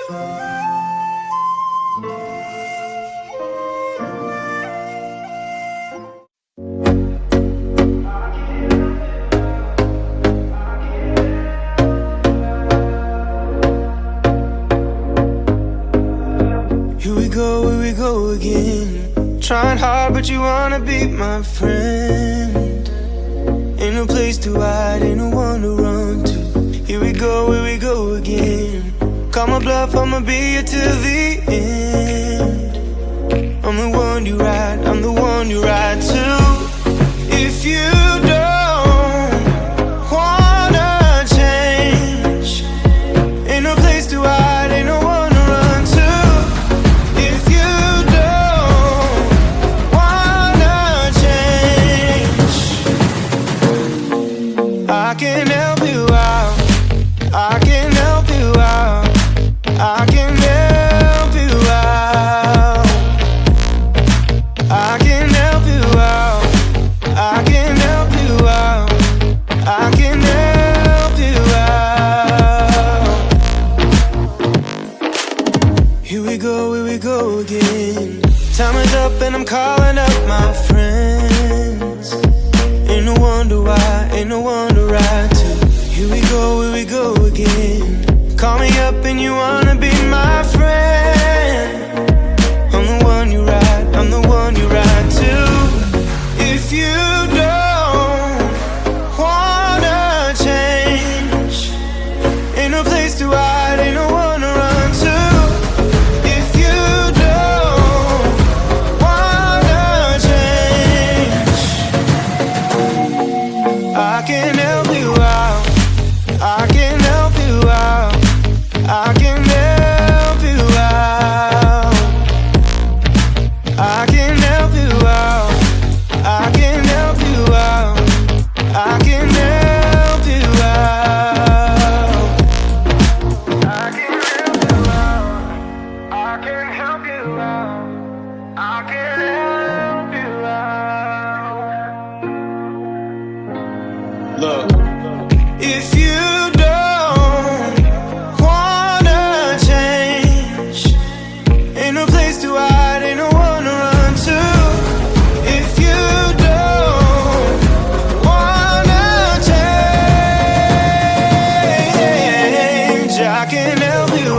Here we go again. Trying hard, but you wanna be my friend. Ain't no place to hide, ain't no one to run to. Here we go again. Call my bluff, I'ma be here till the end. I'm the one you ride, I'm the one you ride to. If you don't wanna change, ain't no place to hide, ain't no one to run to. If you don't wanna change, I can help you out, I can help you out, I can help you out, I can help you out, I can help you out, I can help you out. Here we go again. Time is up and I'm calling up my friends. Ain't no wonder why, ain't no one to ride to. Here we go again. Call me up and you wanna be my friend. I'm the one you ride, I'm the one you ride to. If you don't wanna change, ain't no place to hide, ain't no one to run to. If you don't wanna change, I can help you out, I can help you out, I can help you out, I can help you out, I can help you out, I can help you out, I can help you out, I can help you out, I can help you out. Look, if you don't wanna change, ain't no place to hide, ain't no one to run to. If you don't wanna change, I can help you